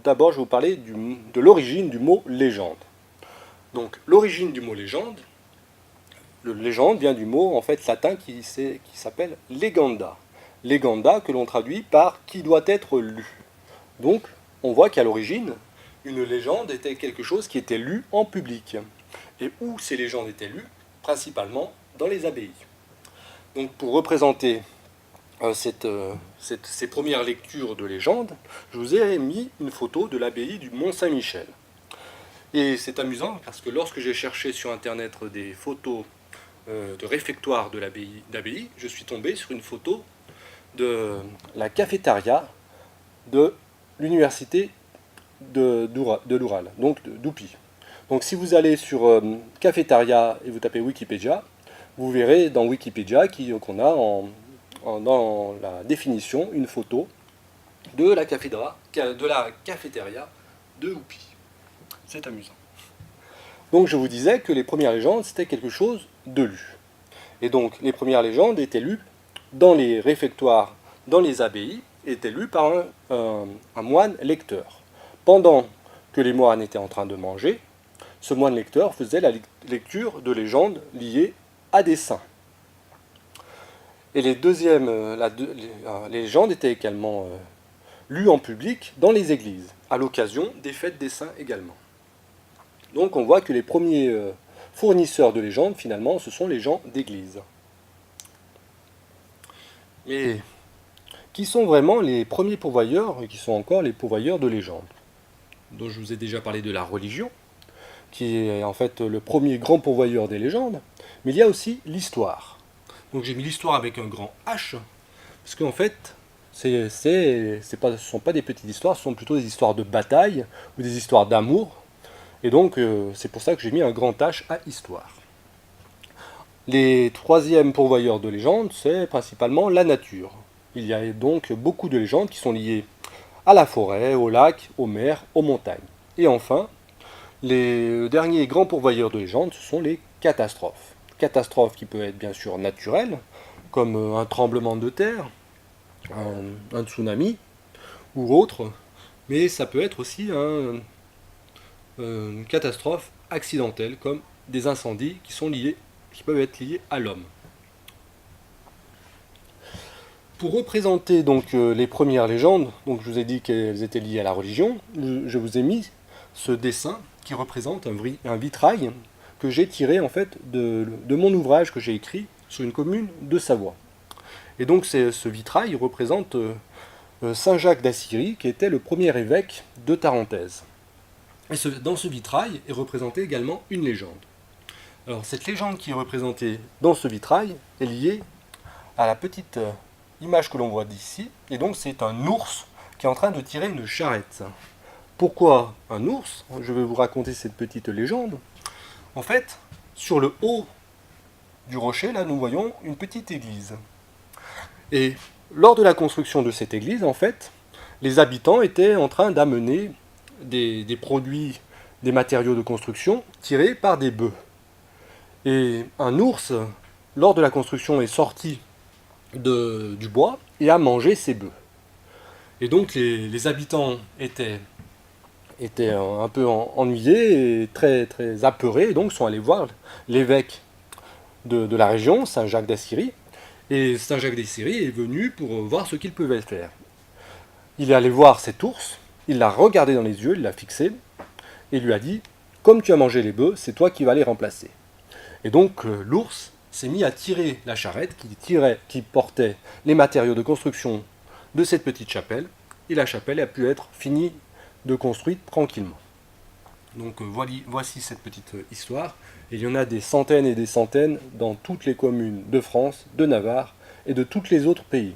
d'abord, je vais vous parler de l'origine du mot légende. Donc, l'origine du mot légende, le légende vient du mot en fait latin qui s'appelle legenda. Legenda que l'on traduit par qui doit être lu. Donc, on voit qu'à l'origine, une légende était quelque chose qui était lu en public. Et où ces légendes étaient lues? Principalement dans les abbayes. Donc, pour représenter ces premières lectures de légendes, je vous ai mis une photo de l'abbaye du Mont-Saint-Michel. Et c'est amusant parce que lorsque j'ai cherché sur internet des photos de réfectoire de l'abbaye, je suis tombé sur une photo de la cafétéria de l'université de l'Oural, donc d'Oupi. Donc si vous allez sur cafétéria et vous tapez Wikipédia, vous verrez dans Wikipédia qu'on a dans la définition une photo de la cafétéria de Oupi. C'est amusant. Donc je vous disais que les premières légendes, c'était quelque chose de lu. Et donc les premières légendes étaient lues dans les réfectoires, dans les abbayes, étaient lues par un moine lecteur. Pendant que les moines étaient en train de manger, ce moine lecteur faisait la lecture de légendes liées à des saints. Et les légendes étaient également lues en public dans les églises, à l'occasion des fêtes des saints également. Donc on voit que les premiers fournisseurs de légendes, finalement, ce sont les gens d'église. Mais qui sont vraiment les premiers pourvoyeurs, et qui sont encore les pourvoyeurs de légendes? Donc je vous ai déjà parlé de la religion, qui est en fait le premier grand pourvoyeur des légendes, mais il y a aussi l'histoire. Donc j'ai mis l'histoire avec un grand H, parce qu'en fait, ce ne sont pas des petites histoires, ce sont plutôt des histoires de bataille, ou des histoires d'amour, et donc c'est pour ça que j'ai mis un grand H à histoire. Les troisièmes pourvoyeurs de légendes, c'est principalement la nature. Il y a donc beaucoup de légendes qui sont liées à la forêt, aux lacs, aux mers, aux montagnes. Et enfin, les derniers grands pourvoyeurs de légendes, ce sont les catastrophes. Catastrophes qui peuvent être bien sûr naturelles, comme un tremblement de terre, un tsunami ou autre, mais ça peut être aussi une catastrophe accidentelle, comme des incendies qui peuvent être liés à l'homme. Pour représenter donc les premières légendes, donc je vous ai dit qu'elles étaient liées à la religion, je vous ai mis ce dessin qui représente un vitrail que j'ai tiré en fait de mon ouvrage que j'ai écrit sur une commune de Savoie. Et donc ce vitrail représente Saint Jacques d'Assyrie, qui était le premier évêque de Tarentaise. Et dans ce vitrail est représentée également une légende. Alors cette légende qui est représentée dans ce vitrail est liée à la petite image que l'on voit d'ici, et donc c'est un ours qui est en train de tirer une charrette. Pourquoi un ours? Je vais vous raconter cette petite légende. En fait, sur le haut du rocher, là, nous voyons une petite église. Et lors de la construction de cette église, en fait, les habitants étaient en train d'amener des produits, des matériaux de construction tirés par des bœufs. Et un ours, lors de la construction, est sorti du bois et a mangé ces bœufs. Et donc les habitants étaient un peu ennuyés et très, très apeurés, et donc sont allés voir l'évêque de la région, Saint Jacques d'Assyrie, et Saint Jacques d'Assyrie est venu pour voir ce qu'il pouvait faire. Il est allé voir cet ours, il l'a regardé dans les yeux, il l'a fixé, et lui a dit « Comme tu as mangé les bœufs, c'est toi qui vas les remplacer. » Et donc l'ours s'est mis à tirer la charrette qui portait les matériaux de construction de cette petite chapelle, et la chapelle a pu être finie de construire tranquillement. Donc voici cette petite histoire, et il y en a des centaines et des centaines dans toutes les communes de France, de Navarre et de tous les autres pays.